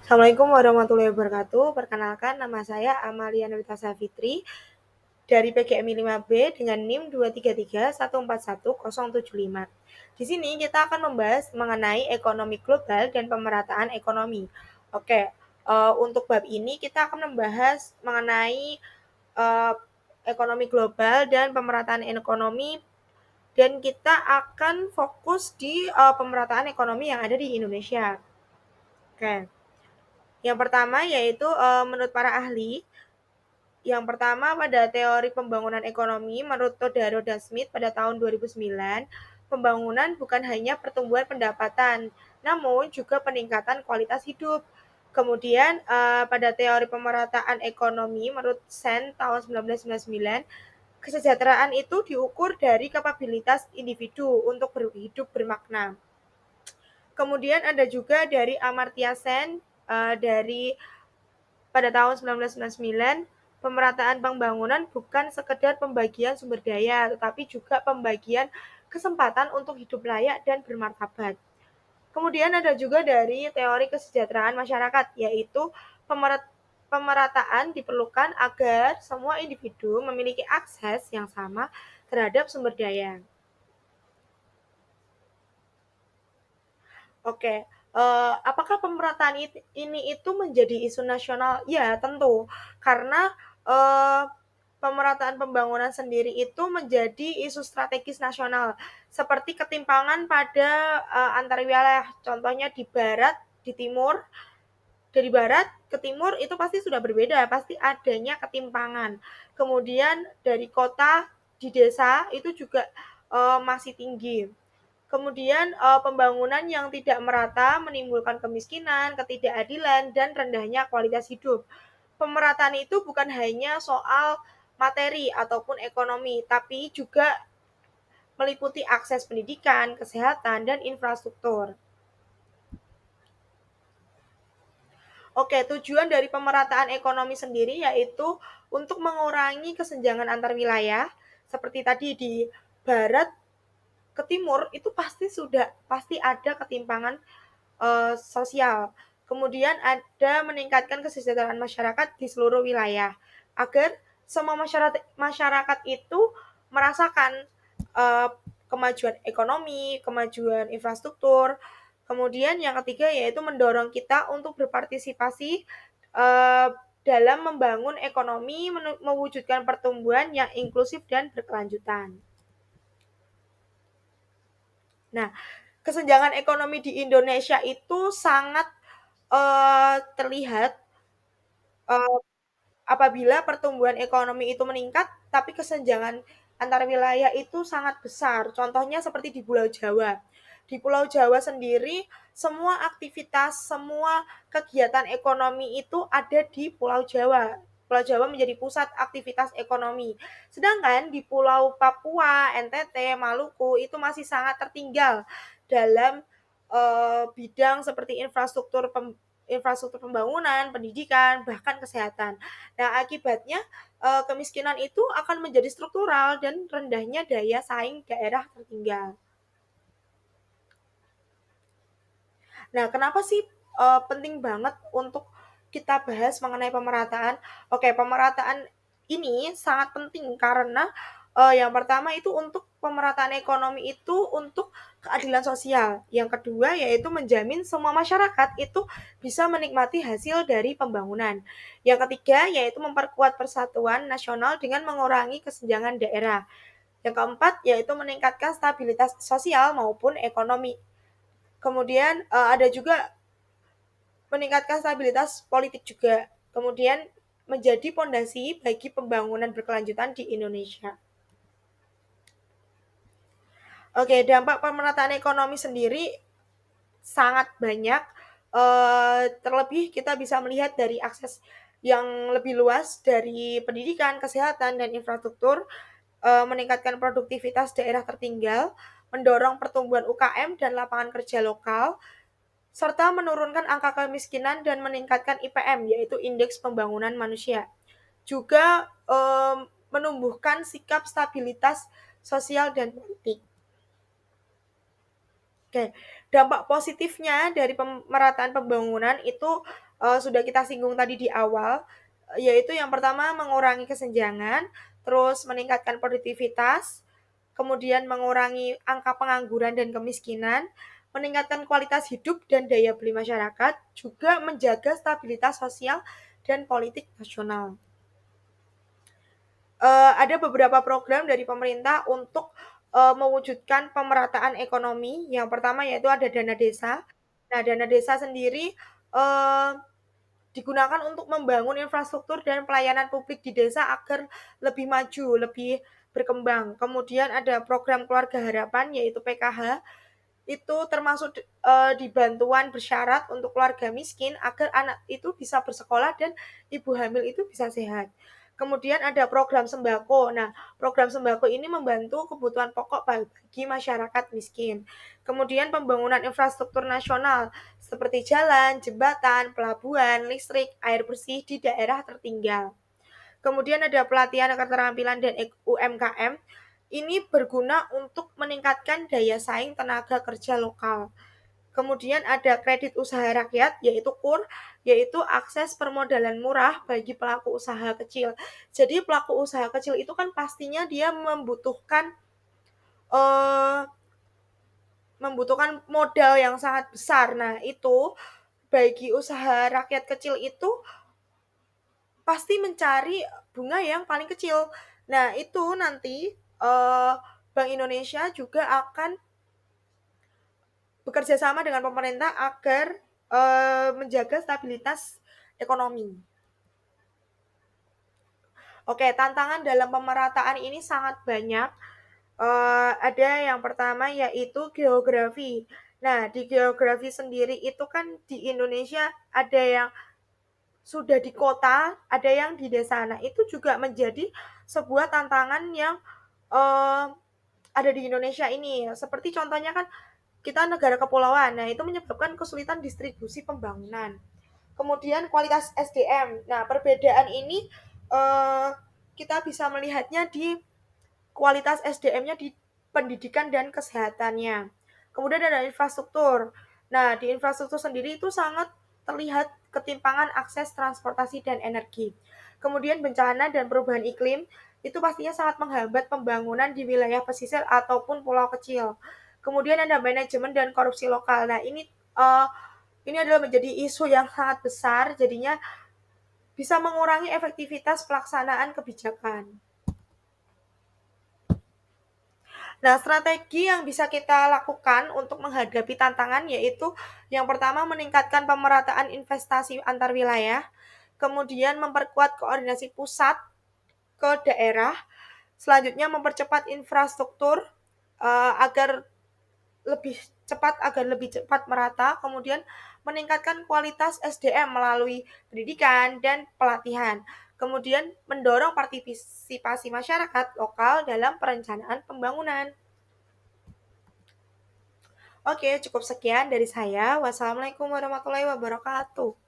Assalamualaikum warahmatullahi wabarakatuh. Perkenalkan, nama saya Amalia Novita Safitri dari PGMI 5B dengan NIM 233141075. Di sini kita akan membahas mengenai ekonomi global dan pemerataan ekonomi. Oke, untuk bab ini kita akan membahas mengenai uh, ekonomi global dan pemerataan ekonomi, dan kita akan fokus di pemerataan ekonomi yang ada di Indonesia. Oke. Yang pertama yaitu menurut para ahli, yang pertama pada teori pembangunan ekonomi menurut Todaro dan Smith pada tahun 2009, pembangunan bukan hanya pertumbuhan pendapatan, namun juga peningkatan kualitas hidup. Kemudian pada teori pemerataan ekonomi menurut Sen tahun 1999, kesejahteraan itu diukur dari kapabilitas individu untuk hidup bermakna. Kemudian ada juga dari Amartya Sen dari pada tahun 1999, pemerataan pembangunan bukan sekedar pembagian sumber daya, tetapi juga pembagian kesempatan untuk hidup layak dan bermartabat. Kemudian ada juga dari teori kesejahteraan masyarakat, yaitu pemerataan diperlukan agar semua individu memiliki akses yang sama terhadap sumber daya. Oke, apakah pemerataan ini itu menjadi isu nasional? Ya, tentu. Karena pemerataan pembangunan sendiri itu menjadi isu strategis nasional, seperti ketimpangan pada antar wilayah. Contohnya di barat, di timur, dari barat ke timur itu pasti sudah berbeda, pasti adanya ketimpangan. Kemudian dari kota di desa itu juga masih tinggi. Kemudian pembangunan yang tidak merata menimbulkan kemiskinan, ketidakadilan, dan rendahnya kualitas hidup. Pemerataan itu bukan hanya soal materi ataupun ekonomi, tapi juga meliputi akses pendidikan, kesehatan, dan infrastruktur. Oke, tujuan dari pemerataan ekonomi sendiri yaitu untuk mengurangi kesenjangan antar wilayah, seperti tadi di barat ke timur itu pasti ada ketimpangan sosial. Kemudian ada meningkatkan kesejahteraan masyarakat di seluruh wilayah agar semua masyarakat itu merasakan uh, kemajuan ekonomi, kemajuan infrastruktur. Kemudian yang ketiga yaitu mendorong kita untuk berpartisipasi uh, dalam membangun ekonomi, mewujudkan pertumbuhan yang inklusif dan berkelanjutan. Nah, kesenjangan ekonomi di Indonesia itu sangat terlihat uh, apabila pertumbuhan ekonomi itu meningkat, tapi kesenjangan antar wilayah itu sangat besar. Contohnya seperti di Pulau Jawa. Di Pulau Jawa sendiri, semua aktivitas, semua kegiatan ekonomi itu ada di Pulau Jawa. Pulau Jawa menjadi pusat aktivitas ekonomi. Sedangkan di Pulau Papua, NTT, Maluku itu masih sangat tertinggal dalam bidang seperti infrastruktur pembangunan, pendidikan, bahkan kesehatan. Nah, akibatnya kemiskinan itu akan menjadi struktural dan rendahnya daya saing daerah tertinggal. Nah, kenapa sih penting banget untuk kita bahas mengenai pemerataan? Oke, pemerataan ini sangat penting karena yang pertama itu untuk pemerataan ekonomi itu untuk keadilan sosial. Yang kedua yaitu menjamin semua masyarakat itu bisa menikmati hasil dari pembangunan. Yang ketiga yaitu memperkuat persatuan nasional dengan mengurangi kesenjangan daerah. Yang keempat yaitu meningkatkan stabilitas sosial maupun ekonomi. Kemudian ada juga meningkatkan stabilitas politik juga. Kemudian menjadi pondasi bagi pembangunan berkelanjutan di Indonesia. Oke, dampak pemerataan ekonomi sendiri sangat banyak. Terlebih kita bisa melihat dari akses yang lebih luas dari pendidikan, kesehatan, dan infrastruktur, meningkatkan produktivitas daerah tertinggal, mendorong pertumbuhan UKM dan lapangan kerja lokal, serta menurunkan angka kemiskinan dan meningkatkan IPM, yaitu Indeks Pembangunan Manusia. Juga menumbuhkan sikap stabilitas sosial dan politik. Oke, dampak positifnya dari pemerataan pembangunan itu sudah kita singgung tadi di awal, yaitu yang pertama mengurangi kesenjangan, terus meningkatkan produktivitas, kemudian mengurangi angka pengangguran dan kemiskinan, meningkatkan kualitas hidup dan daya beli masyarakat, juga menjaga stabilitas sosial dan politik nasional. Ada beberapa program dari pemerintah untuk mewujudkan pemerataan ekonomi. Yang pertama yaitu ada dana desa. Nah, dana desa sendiri uh, digunakan untuk membangun infrastruktur dan pelayanan publik di desa agar lebih maju, lebih berkembang. Kemudian ada program keluarga harapan yaitu PKH, itu termasuk di bantuan bersyarat untuk keluarga miskin agar anak itu bisa bersekolah dan ibu hamil itu bisa sehat. Kemudian ada program sembako. Nah, program sembako ini membantu kebutuhan pokok bagi masyarakat miskin. Kemudian pembangunan infrastruktur nasional seperti jalan, jembatan, pelabuhan, listrik, air bersih di daerah tertinggal. Kemudian ada pelatihan keterampilan dan UMKM. Ini berguna untuk meningkatkan daya saing tenaga kerja lokal. Kemudian ada kredit usaha rakyat, yaitu KUR, yaitu akses permodalan murah bagi pelaku usaha kecil. Jadi pelaku usaha kecil itu kan pastinya dia eh, membutuhkan modal yang sangat besar. Nah, itu bagi usaha rakyat kecil itu pasti mencari bunga yang paling kecil. Nah, itu nanti Bank Indonesia juga akan bekerja sama dengan pemerintah agar menjaga stabilitas ekonomi. Oke, tantangan dalam pemerataan ini sangat banyak. Ada yang pertama yaitu geografi. Nah, di geografi sendiri itu kan di Indonesia ada yang sudah di kota, ada yang di desa. Nah, itu juga menjadi sebuah tantangan yang uh, ada di Indonesia ini. Seperti contohnya kan kita negara kepulauan. Nah, itu menyebabkan kesulitan distribusi pembangunan. Kemudian kualitas SDM. Nah, perbedaan ini kita bisa melihatnya di kualitas SDM-nya di pendidikan dan kesehatannya. Kemudian ada infrastruktur. Nah, di infrastruktur sendiri itu sangat terlihat ketimpangan akses transportasi dan energi. Kemudian bencana dan perubahan iklim itu pastinya sangat menghambat pembangunan di wilayah pesisir ataupun pulau kecil. Kemudian ada manajemen dan korupsi lokal. Nah, ini adalah menjadi isu yang sangat besar, jadinya bisa mengurangi efektivitas pelaksanaan kebijakan. Nah, strategi yang bisa kita lakukan untuk menghadapi tantangan yaitu yang pertama meningkatkan pemerataan investasi antar wilayah, kemudian memperkuat koordinasi pusat ke daerah, selanjutnya mempercepat infrastruktur agar lebih cepat merata, kemudian meningkatkan kualitas SDM melalui pendidikan dan pelatihan. Kemudian mendorong partisipasi masyarakat lokal dalam perencanaan pembangunan. Oke, cukup sekian dari saya. Wassalamualaikum warahmatullahi wabarakatuh.